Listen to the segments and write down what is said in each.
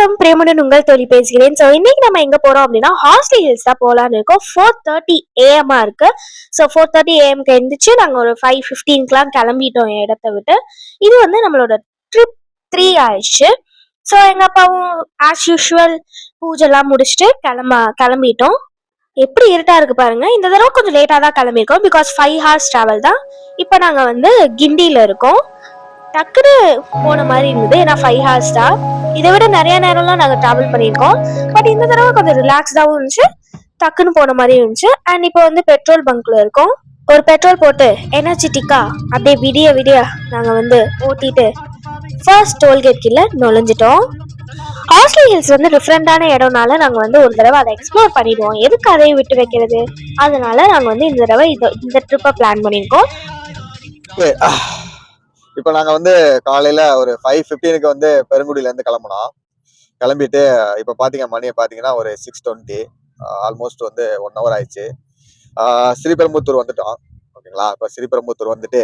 வணக்கம், பிரேமுடன் உங்கள் தோழி பேசுகிறேன். ஸோ இன்னைக்கு நம்ம எங்க போறோம் அப்படின்னா ஹார்ஸ்லி ஹில்ஸ் தான் போகலான்னு இருக்கோம். 4:30 AM இருக்கு. ஸோ 4:30 AM எந்திரிச்சு நாங்கள் ஒரு 5:15 கிளம்பிட்டோம் இடத்த விட்டு. இது வந்து நம்மளோட ட்ரிப் 3 ஆயிடுச்சு. ஸோ எங்க அப்பாவும் ஆஸ் யூஷுவல் பூஜைலாம் முடிச்சுட்டு கிளம்பிட்டோம். எப்படி இருட்டா இருக்கு பாருங்க. இந்த தடவை கொஞ்சம் லேட்டாக தான் கிளம்பியிருக்கோம், பிகாஸ் 5 hours டிராவல் தான். இப்போ நாங்கள் வந்து கிண்டியில் இருக்கோம். டக்குன்னு போன மாதிரி இருந்தது, ஏன்னா 5 hours தான். இதை விட நிறைய நேரம்லாம் நாங்கள் ட்ராவல் பண்ணியிருக்கோம். பட் இந்த தடவை கொஞ்சம் ரிலாக்ஸ்டாகவும் இருந்துச்சு, டக்குன்னு போன மாதிரி இருந்துச்சு. அண்ட் இப்போ வந்து பெட்ரோல் பங்க்ல இருக்கோம். ஒரு பெட்ரோல் போட்டு எனர்ஜெட்டிக்கா அப்படியே விடிய விடிய நாங்கள் வந்து ஓட்டிட்டு ஃபர்ஸ்ட் டோல்கேட் கீழே நுழைஞ்சிட்டோம். ஹார்ஸ்லி ஹில்ஸ் வந்து டிஃப்ரெண்டான இடம்னால நாங்கள் வந்து ஒரு தடவை அதை எக்ஸ்ப்ளோர் பண்ணிடுவோம். எதுக்கு அதையும் விட்டு வைக்கிறது? அதனால நாங்கள் வந்து இந்த தடவை இந்த ட்ரிப்பை பிளான் பண்ணியிருக்கோம். இப்போ நாங்கள் வந்து காலையில் ஒரு 5:15 வந்து பெருங்குடியிலேருந்து கிளம்பிட்டு இப்போ மணியை பார்த்தீங்கன்னா ஒரு 6:20, ஆல்மோஸ்ட் வந்து 1 hour ஆயிடுச்சு. ஸ்ரீபெரும்புத்தூர் வந்துட்டோம். ஓகேங்களா? இப்போ ஸ்ரீபெரும்புத்தூர் வந்துட்டு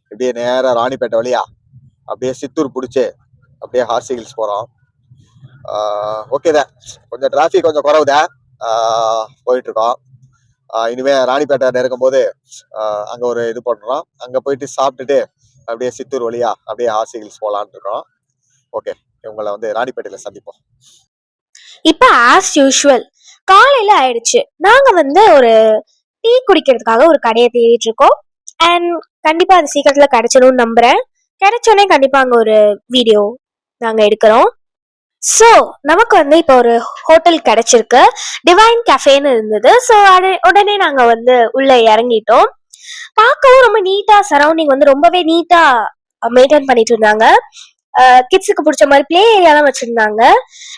இப்படியே நேராக ராணிப்பேட்டை வழியா அப்படியே சித்தூர் பிடிச்சி அப்படியே ஹார்ஸ்லி ஹில்ஸ் போகிறோம். ஓகே தான், கொஞ்சம் டிராஃபிக் கொஞ்சம் குறவுதான் போயிட்டுருக்கோம். இனிமேல் ராணிப்பேட்டை நெருங்கும் போது அங்கே ஒரு இது பண்ணுறோம். அங்கே போயிட்டு சாப்பிட்டுட்டு அப்படியே சித்தூர் வழியா அப்படியே ஹார்ஸ்லி ஹில்ஸ் போகலான்னு இருக்கோம். ஓகே, உங்களை வந்து ராணிப்பேட்டையில் சந்திப்போம். இப்போ ஆஸ் யூஷுவல் காலையில் ஆயிடுச்சு. நாங்கள் வந்து ஒரு டீ குடிக்கிறதுக்காக ஒரு கடையை தேடிட்டு இருக்கோம். அண்ட் கண்டிப்பாக அது சீக்கிரத்தில் கிடைச்சிடும்னு நம்புகிறேன். கிடைச்சோடனே கண்டிப்பாக அங்கே ஒரு வீடியோ நாங்கள் எடுக்கிறோம். ஸோ நமக்கு வந்து இப்போ ஒரு ஹோட்டல் கிடைச்சிருக்கு, டிவைன் கஃபேன்னு இருந்தது. ஸோ உடனே நாங்கள் வந்து உள்ளே இறங்கிட்டோம். பார்க்கவும் ரொம்ப நீட்டா, சரௌண்டிங் வந்து ரொம்பவே நீட்டா மெயின்டைன் பண்ணிட்டு இருந்தாங்க. கிட்ஸுக்கு பிடிச்ச மாதிரி பிளே ஏரியாலாம் வச்சிருந்தாங்க.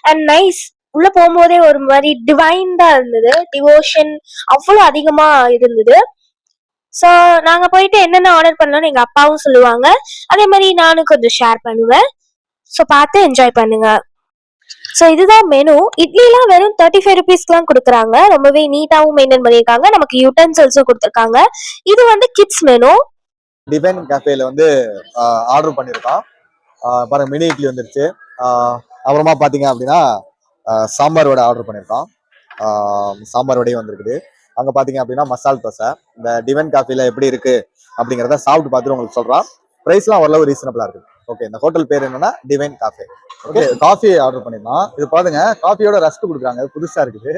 அண்ட் நைஸ், உள்ள போகும்போதே ஒரு மாதிரி டிவைன்டா இருந்தது. டிவோஷன் அவ்வளோ அதிகமா இருந்தது. ஸோ நாங்க போயிட்டு என்னென்ன ஆர்டர் பண்ணலாம்னு எங்க அப்பாவும் சொல்லுவாங்க, அதே மாதிரி நானும் கொஞ்சம் ஷேர் பண்ணுவேன். ஸோ பார்த்து என்ஜாய் பண்ணுங்க. ஸோ இதுதான் மெனு. இட்லிலாம் வெறும் 35 rupeesக்குலாம் கொடுக்குறாங்க. ரொம்பவே நீட்டாகவும் மெயின்டைன் பண்ணியிருக்காங்க. நமக்கு யூட்டன்சில்ஸும் கொடுத்துருக்காங்க. இது வந்து கிட்ஸ் மெனு. டிவைன் கேஃபேல வந்து ஆர்டர் பண்ணியிருக்கோம். பாருங்க, மினி இட்லி வந்துருச்சு. அப்புறமா பார்த்தீங்க அப்படின்னா சாம்பார் வடை ஆர்டர் பண்ணியிருக்கோம். சாம்பார் வடையும் வந்திருக்குது. அங்கே பார்த்தீங்க அப்படின்னா மசால் தோசை. இந்த டிவைன் காஃபில எப்படி இருக்கு அப்படிங்கிறத சாப்பிட்டு பார்த்துட்டு உங்களுக்கு சொல்கிறோம். ப்ரைஸ்லாம் ஓரளவு ரீசனபிளாக இருக்குது. ஓகே, இந்த ஹோட்டல் பேர் என்னன்னா divine cafe. Okay, coffee order பண்ணிருந்தோம். இது பாருங்க, காஃபியோட ரஸ்க் கொடுக்குறாங்க, புதுசா இருக்குது.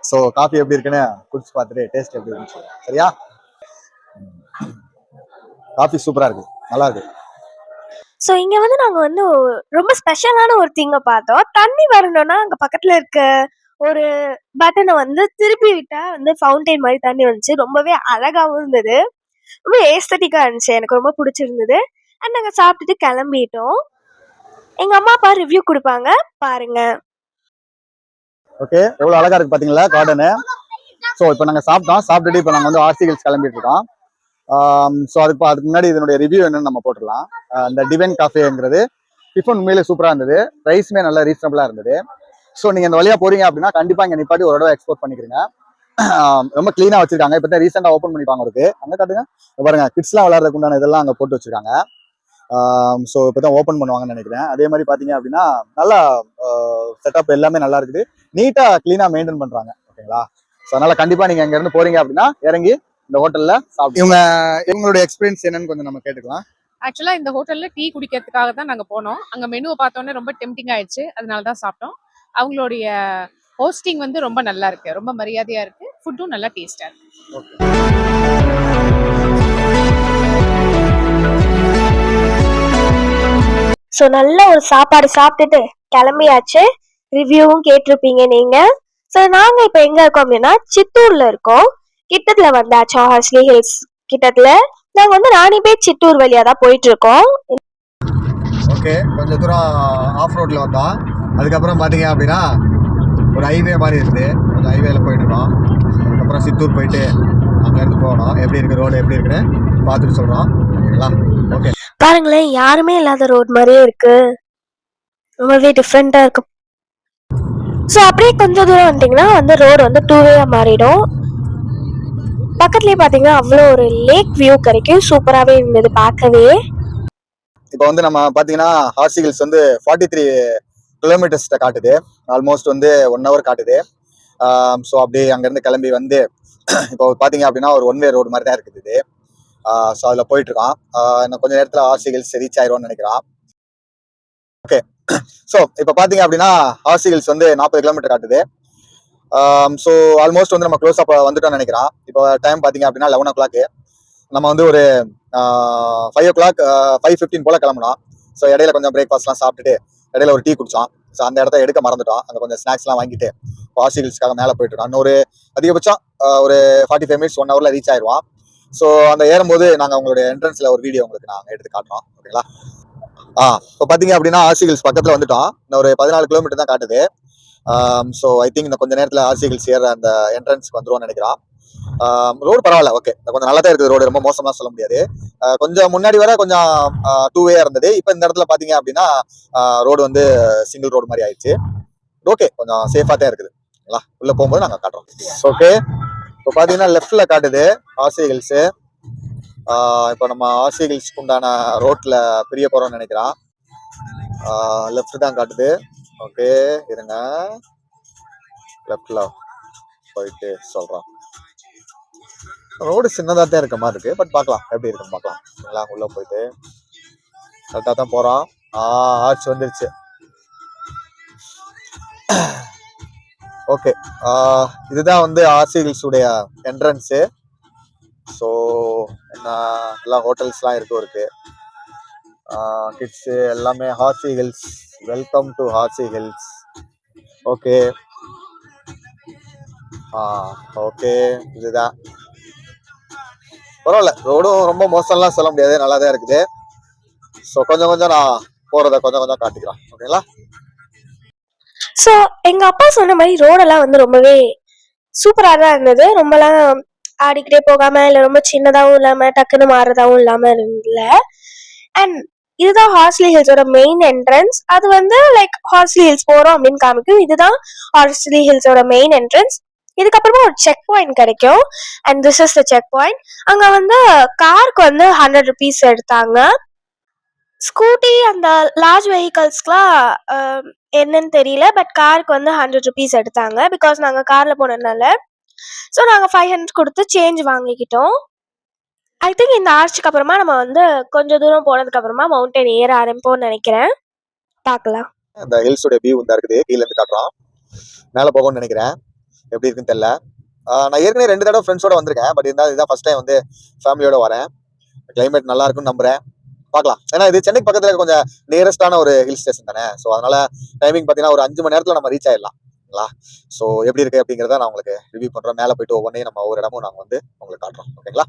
ஸோ காஃபி எப்படி இருக்குன்னு குடிச்சு பார்த்துட்டு டேஸ்ட் எப்படி இருந்துச்சு. சரியா? காஃபி சூப்பரா இருக்கு, நல்லா இருக்கு. ஸோ இங்க வந்து நாங்க வந்து ரொம்ப ஸ்பெஷலான ஒரு திங்கை பார்த்தோம். தண்ணி வரணும்னா அங்க பக்கத்துல இருக்க ஒரு பட்டனை வந்து திருப்பி விட்டா வந்து ஃபவுண்டைன் மாதிரி தண்ணி வந்துச்சு. ரொம்பவே அழகாவும் இருந்தது, ரொம்ப ஏஸ்தட்டிக்கா இருந்துச்சு. எனக்கு ரொம்ப பிடிச்சிருந்தது. அண்ட் நாங்கள் சாப்பிட்டுட்டு கிளம்பிட்டோம். எங்க அம்மா அப்பா ரிவ்யூ கொடுப்பாங்க, பாருங்க. ஓகே, எவ்வளவு அழகா இருக்கு பாத்தீங்களா கார்டனு. ஸோ இப்போ நாங்கள் சாப்பிட்டுட்டு இப்போ நாங்கள் வந்து ஹார்ஸ்லி ஹில்ஸ் கிளம்பிட்டு இருக்கோம். ஸோ அதுக்கு முன்னாடி இதனுடைய ரிவ்யூ என்னன்னு நம்ம போட்டுடலாம். இந்த டிவைன் காஃபேங்கிறது டிஃபன் உண்மையிலே சூப்பராக இருந்தது. ப்ரைஸுமே நல்லா ரீசனபிளாக இருந்தது. ஸோ நீங்கள் இந்த வழியாக போறீங்க அப்படின்னா கண்டிப்பாக இங்கே நிப்பாட்டி ஒரு தடவை எக்ஸ்ப்ளோர் பண்ணிக்கிறீங்க. ரொம்ப க்ளீனாக வச்சிருக்காங்க. இப்போ தான் ரீசெண்டாக ஓப்பன் பண்ணிப்பாங்க இருக்கு. அங்கே காட்டுங்க பாருங்க, கிட்ஸ்லாம் விளையாடுறதுக்கு உண்டான இதெல்லாம் அங்கே போட்டு வச்சிருக்காங்க. ஸோ இப்போ தான் ஓப்பன் பண்ணுவாங்கன்னு நினைக்கிறேன். அதே மாதிரி பார்த்தீங்க அப்படின்னா நல்லா செட்டப் எல்லாமே நல்லா இருக்குது. நீட்டாக க்ளீனாக மெயின்டைன் பண்ணுறாங்க. ஓகேங்களா? ஸோ அதனால கண்டிப்பாக நீங்கள் அங்கேருந்து போறீங்க அப்படின்னா இறங்கி இந்த ஹோட்டல்ல சாப்பிட்டு இவங்களுடைய எக்ஸ்பீரியன்ஸ் என்னன்னு கொஞ்சம் நம்ம கேட்டுக்கலாம். ஆக்சுவலா இந்த ஹோட்டல்ல டீ குடிக்கிறதுக்காக தான் நாங்க போனோம். அங்க மெனுவை பார்த்தோன்னே ரொம்ப டெம்டிங் ஆயிடுச்சு, அதனால தான் சாப்பிட்டோம். அவங்களுடைய ஹோஸ்டிங் வந்து ரொம்ப நல்லா இருக்கு, ரொம்ப மரியாதையா இருக்கு. ஃபுட்டும் நல்லா டேஸ்டா இருக்கு. ஸோ நல்ல ஒரு சாப்பாடு சாப்பிட்டுட்டு கிளம்பியாச்சு. ரிவ்யூவும் கேட்டிருப்பீங்க நீங்க. ஸோ நாங்க இப்போ எங்க இருக்கோம் அப்படின்னா சித்தூர்ல இருக்கோம். கிட்டத்துல வந்தாச்சு, ஹார்ஸ்லி ஹில்ஸ் கிட்டத்துல. நாங்க வந்து ராணிபேட் சித்தூர் வழியா தான் போயிட்டு இருக்கோம். ஓகே, கொஞ்சம் தூரம் ஆஃப் ரோட்ல வந்தோம். அதுக்கப்புறம் பாத்தீங்க அப்படின்னா ஒரு ஹைவே மாதிரி இருக்குது. அந்த ஹைவேல போயிட்டு இருக்கோம். அதுக்கப்புறம் சித்தூர் போயிட்டு அங்கேருந்து போகணும். எப்படி இருக்கு ரோடு, எப்படி இருக்குன்னு பார்த்துட்டு சொல்கிறோம். ஓகேங்களா? ஓகே, பாருங்களேன், யாருமே இல்லாத ரோட் மாதிரியே இருக்கு, ரொம்பவே டிஃப்ரெண்டா இருக்கு. ஸோ அப்படியே கொஞ்சம் தூரம் வந்துட்டீங்கன்னா வந்து ரோடு வந்து 2-way மாறிடும். பக்கத்துலேயே பார்த்தீங்கன்னா அவ்வளோ ஒரு லேக் வியூ கிடைக்கும். சூப்பராகவே இருந்தது பார்க்கவே. இப்போ வந்து நம்ம பார்த்தீங்கன்னா ஹார்ஸ்லி ஹில்ஸ் வந்து 43 கிலோமீட்டர்ஸ்ட காட்டுது. ஆல்மோஸ்ட் வந்து 1 ஹவர் காட்டுது. ஸோ அப்படியே அங்கேருந்து கிளம்பி வந்து இப்போ பார்த்தீங்க அப்படின்னா ஒரு ஒன் வே ரோடு மாதிரி தான் இருக்குது இது. ஸோ அதில் போயிட்டு இருக்கான். இன்னும் கொஞ்சம் நேரத்தில் ஆர்சி ஹில்ஸ் ரீச் ஆயிடும்னு நினைக்கிறான். ஓகே, ஸோ இப்போ பார்த்தீங்க அப்படின்னா ஆர்சி ஹில்ஸ் வந்து 40 கிலோமீட்டர் காட்டுது. ஸோ ஆல்மோஸ்ட் வந்து நம்ம க்ளோஸ் அப் வந்துட்டோம்னு நினைக்கிறான். இப்போ டைம் பார்த்தீங்க அப்படின்னா 11 o'clock. நம்ம வந்து ஒரு 5 o'clock 5:15 போல கிளம்புனோம். ஸோ இடையில கொஞ்சம் பிரேக்ஃபாஸ்ட்லாம் சாப்பிட்டுட்டு இடையில ஒரு டீ குடிச்சோம். ஸோ அந்த இடத்த எடுக்க மறந்துட்டோம். அங்கே கொஞ்சம் ஸ்நாக்ஸ்லாம் வாங்கிட்டு ஆர்சி ஹில்ஸ்க்காக மேலே போயிட்டு இருக்கோம். இன்னொரு அதிகபட்சம் ஒரு 45 minutes 1 hourல ரீச் ஆயிடுவான். ஸோ அந்த ஏறும்போது நாங்கள் உங்களுடைய என்ட்ரன்ஸ்ல ஒரு வீடியோ உங்களுக்கு நாங்கள் எடுத்து காட்டுறோம். ஓகேங்களா? இப்போ பார்த்தீங்க அப்படின்னா ஆர்சி ஹில்ஸ் பக்கத்தில் வந்துட்டோம். இன்னும் ஒரு 14 கிலோமீட்டர் தான் காட்டுது. ஸோ ஐ திங்க் இந்த கொஞ்ச நேரத்தில் ஆர்சி ஹில்ஸ் ஏற அந்த என்ட்ரன்ஸ்க்கு வந்துருவோம்னு நினைக்கிறான். ரோடு பரவாயில்ல, ஓகே, கொஞ்சம் நல்லா தான் இருக்குது. ரோடு ரொம்ப மோசமாக சொல்ல முடியாது. கொஞ்சம் முன்னாடி வர கொஞ்சம் 2 way இருந்தது. இப்போ இந்த இடத்துல பார்த்தீங்க அப்படின்னா ரோடு வந்து சிங்கிள் ரோடு மாதிரி ஆயிடுச்சு. ஓகே, கொஞ்சம் சேஃபாக தான் இருக்குது. உள்ள போகும்போது நாங்கள் காட்டுறோம். ஓகே, இப்போ பார்த்தீங்கன்னா லெஃப்ட்ல காட்டுது ஆர்சி ஹில்ஸ். இப்போ நம்ம ஆர்சி ஹில்ஸ்க்கு உண்டான ரோட்ல பிரிய போறோம்னு நினைக்கிறான். லெஃப்ட் தான் காட்டுது. ஓகே, இருங்க, லெஃப்ட்ல போயிட்டு சொல்றோம். ரோடு சின்னதாக தான் இருக்க மாதிரி இருக்கு. பட் பார்க்கலாம் எப்படி இருக்குன்னு பார்க்கலாம். உள்ள போயிட்டு கரெக்டாக தான் போறோம். ஆர்ச் வந்துருச்சு. ஓகே, இதுதான் வந்து ஆர்சி ஹில்ஸ் உடைய என்ட்ரன்ஸு. ஸோ என்ன எல்லாம் ஹோட்டல்ஸ்லாம் இருக்கு. கிட்ஸு எல்லாமே RC hills, welcome to RC hills. Okay, okay, இதுதான் பரவாயில்ல. ரோடும் ரொம்ப மோசம்லாம் சொல்ல முடியாது, நல்லா தான் இருக்குது. ஸோ கொஞ்சம் கொஞ்சம் நான் போகிறத கொஞ்சம் கொஞ்சம் காட்டிக்கிறேன். ஓகேங்களா? ஸோ எங்கள் அப்பா சொன்ன மாதிரி ரோடெல்லாம் வந்து ரொம்பவே சூப்பராக தான் இருந்தது. ரொம்பலாம் ஆடிக்கிட்டே போகாமல், இல்லை ரொம்ப சின்னதாகவும் இல்லாமல் டக்குன்னு மாறுறதாகவும் இல்லாமல் இல்லை. அண்ட் இதுதான் ஹார்ஸ்லி ஹில்ஸோட மெயின் என்ட்ரன்ஸ். அது வந்து லைக் ஹார்ஸ்லி ஹில்ஸ் போகிறோம் அப்படின்னு காமிக்கும். இதுதான் ஹார்ஸ்லி ஹில்ஸோட மெயின் என்ட்ரன்ஸ். இதுக்கப்புறமா ஒரு செக் பாயிண்ட் கிடைக்கும். And this is the cheque point. அங்கே வந்து காருக்கு வந்து 100 rupees எடுத்தாங்க. ஸ்கூட்டி அந்த லார்ஜ் வெஹிக்கல்ஸ்க்குலாம் என்னன்னு தெரியல. பட் காருக்கு வந்து 100 rupees எடுத்தாங்க. பிகாஸ் நாங்கள் காரில் போனதுனால. ஸோ நாங்கள் 500 கொடுத்து சேஞ்ச் வாங்கிக்கிட்டோம். ஐ திங்க் இந்த ஆர்ச்சுக்கு அப்புறமா நம்ம வந்து கொஞ்சம் தூரம் போனதுக்கு அப்புறமா மவுண்டன் ஏற ஆரம்பிப்போம்னு நினைக்கிறேன். பார்க்கலாம். இந்த ஹில்ஸோட வியூ இந்த இருக்குது. கீழே இருந்து காட்டுறோம். மேலே போகணும்னு நினைக்கிறேன். எப்படி இருக்குன்னு தெரியல. நான் ஏற்கனவே 2 தடவை ஃப்ரெண்ட்ஸோட வந்திருக்கேன். பட் இருந்தாலும் இதுதான் ஃபர்ஸ்ட் டைம் வந்து ஃபேமிலியோட வரேன். கிளைமேட் நல்லா இருக்குன்னு நம்புறேன். பார்க்கலாம். ஏன்னா இது சென்னைக்கு பக்கத்துல கொஞ்சம் நியரஸ்டான ஒரு ஹில் ஸ்டேஷன் தானே. ஸோ அதனால டைமிங் பார்த்தீங்கன்னா ஒரு 5 மணி நேரத்தில் நம்ம ரீச் ஆயிடலாம். ஸோ எப்படி இருக்கு அப்படிங்கிறத நான் உங்களுக்கு ரிவ்யூ பண்றேன். மேலே போயிட்டு ஒவ்வொன்றையும் நம்ம ஒவ்வொரு இடமும் நாங்கள் வந்து உங்களுக்கு காட்டுறோம். ஓகேங்களா?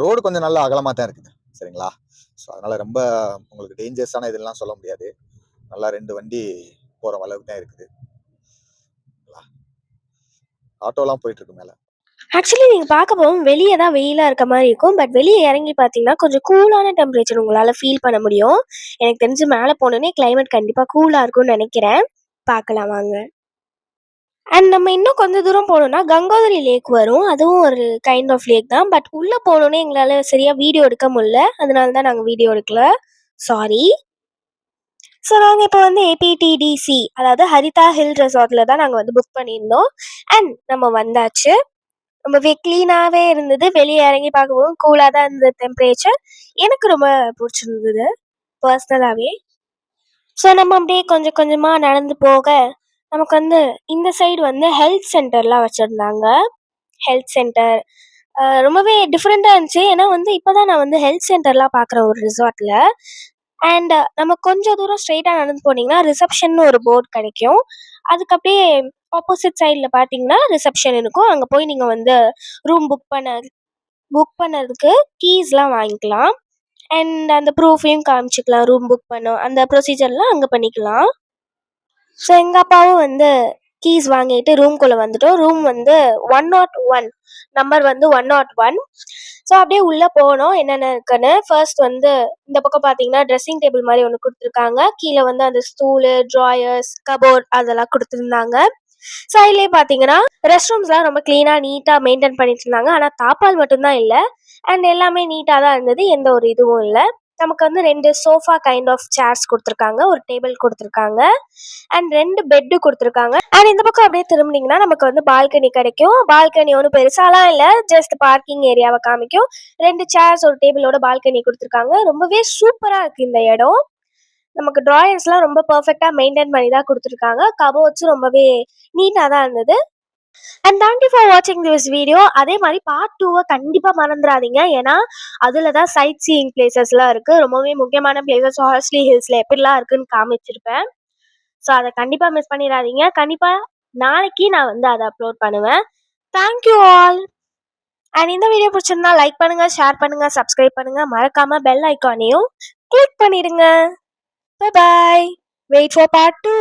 ரோடு கொஞ்சம் நல்லா அகலமா தான் இருக்குது. சரிங்களா? ஸோ அதனால ரொம்ப உங்களுக்கு டேஞ்சரஸான இதெல்லாம் சொல்ல முடியாது. நல்லா 2 வண்டி போற அளவுக்கு தான் இருக்குது. ஆட்டோலாம் போயிட்டு இருக்கு மேல. ஆக்சுவலி நீங்கள் பார்க்க போகும் வெளியே தான் வெயிலாக இருக்க மாதிரி இருக்கும். பட் வெளியே இறங்கி பார்த்தீங்கன்னா கொஞ்சம் கூலான டெம்பரேச்சர் உங்களால் ஃபீல் பண்ண முடியும். எனக்கு தெரிஞ்சு மேலே போனோடனே கிளைமேட் கண்டிப்பாக கூலாக இருக்கும்னு நினைக்கிறேன். பார்க்கலாம் வாங்க. அண்ட் நம்ம இன்னும் கொஞ்சம் தூரம் போனோம்னா கங்கோதரி லேக் வரும். அதுவும் ஒரு கைண்ட் ஆஃப் லேக் தான். பட் உள்ளே போனோடனே எங்களால் சரியாக வீடியோ எடுக்க முடியல. அதனால தான் நாங்கள் வீடியோ எடுக்கல. சாரி. ஸோ நாங்கள் இப்போ வந்து ஏபிடிடிசி, அதாவது ஹரிதா ஹில் ரெசார்ட்டில் தான் நாங்கள் வந்து புக் பண்ணியிருந்தோம். அண்ட் நம்ம வந்தாச்சு. ரொம்பவே க்ளீனாகவே இருந்தது. வெளியே இறங்கி பார்க்கவும் கூலாக தான் இருந்தது டெம்பரேச்சர். எனக்கு ரொம்ப பிடிச்சிருந்தது பர்சனலாகவே. ஸோ நம்ம அப்படியே கொஞ்சம் கொஞ்சமாக நடந்து போக நமக்கு வந்து இந்த சைடு வந்து ஹெல்த் சென்டர்லாம் வச்சுருந்தாங்க. ஹெல்த் சென்டர் ரொம்பவே டிஃப்ரெண்ட்டாக இருந்துச்சு. ஏன்னா வந்து இப்போ தான் நான் வந்து ஹெல்த் சென்டர்லாம் பார்க்குறேன் ஒரு ரிசார்ட்டில். அண்ட் நம்ம கொஞ்சம் தூரம் ஸ்ட்ரெயிட்டாக நடந்து போனீங்கன்னா ரிசப்ஷன்னு ஒரு போர்டு கிடைக்கும். அதுக்கு அப்படியே ஆப்போசிட் சைடில் பார்த்தீங்கன்னா ரிசப்ஷன் இருக்கும். அங்கே போய் நீங்கள் வந்து ரூம் புக் பண்ணதுக்கு கீஸ்லாம் வாங்கிக்கலாம். அண்ட் அந்த ப்ரூஃபையும் காமிச்சிக்கலாம். ரூம் புக் பண்ணோம் அந்த ப்ரொசீஜர்லாம் அங்கே பண்ணிக்கலாம். ஸோ எங்கள் அப்பாவும் வந்து கீஸ் வாங்கிட்டு ரூம்குள்ளே வந்துட்டோம். ரூம் வந்து 101, நம்பர் வந்து 101. ஸோ அப்படியே உள்ளே போனோம் என்னென்ன இருக்குன்னு. ஃபர்ஸ்ட் வந்து இந்த பக்கம் பார்த்தீங்கன்னா ட்ரெஸ்ஸிங் டேபிள் மாதிரி ஒன்று கொடுத்துருக்காங்க. கீழே வந்து அந்த ஸ்டூலு, ட்ராயர்ஸ், கபோர்ட் அதெல்லாம் கொடுத்துருந்தாங்க. சைட்லேயே பார்த்தீங்கன்னா ரெஸ்ட் ரூம்ஸ்லாம் ரொம்ப க்ளீனாக நீட்டாக மெயின்டைன் பண்ணிட்டு இருந்தாங்க. ஆனால் தாப்பால் மட்டும்தான் இல்லை, அண்ட் எல்லாமே நீட்டாக தான் இருந்தது, எந்த ஒரு இதுவும் இல்லை. நமக்கு வந்து 2 சோஃபா கைண்ட் ஆஃப் சேர்ஸ் கொடுத்துருக்காங்க, ஒரு டேபிள் கொடுத்துருக்காங்க, அண்ட் 2 பெட்டு கொடுத்துருக்காங்க. அண்ட் இந்த பக்கம் அப்படியே திரும்பினீங்கன்னா நமக்கு வந்து பால்கனி கிடைக்கும். பால்கனி ஒன்றும் பெருசாலாம் இல்லை, ஜஸ்ட் பார்க்கிங் ஏரியாவை காமிக்கும். 2 சேர்ஸ் ஒரு டேபிளோட பால்கனி கொடுத்துருக்காங்க. ரொம்பவே சூப்பராக இருக்குது இந்த இடம். நமக்கு ட்ராயர்ஸ்லாம் ரொம்ப பர்ஃபெக்டாக மெயின்டைன் பண்ணி தான் கொடுத்துருக்காங்க. கபோர்ட்ஸும் ரொம்பவே நீட்டாக தான் இருந்தது. அண்ட் தேங்க்யூ ஃபார் வாட்சிங் திஸ் வீடியோ. அதே மாதிரி பார்ட் 2 கண்டிப்பாக மறந்துடாதீங்க. ஏன்னா அதில் தான் சைட் சீயிங் பிளேசஸ்லாம் இருக்குது. ரொம்பவே முக்கியமான பிளேசஸ் ஹார்ஸ்லி ஹில்ஸில் எப்படிலாம் இருக்குன்னு காமிச்சிருப்பேன். ஸோ அதை கண்டிப்பாக மிஸ் பண்ணிடாதீங்க. கண்டிப்பாக நாளைக்கு நான் வந்து அதை அப்லோட் பண்ணுவேன். Thank you all. அண்ட் இந்த வீடியோ பிடிச்சிருந்தா லைக் பண்ணுங்கள், ஷேர் பண்ணுங்கள், சப்ஸ்கிரைப் பண்ணுங்கள். மறக்காமல் பெல் ஐக்கானையும் கிளிக் பண்ணிடுங்க. Bye bye. Wait for part 2.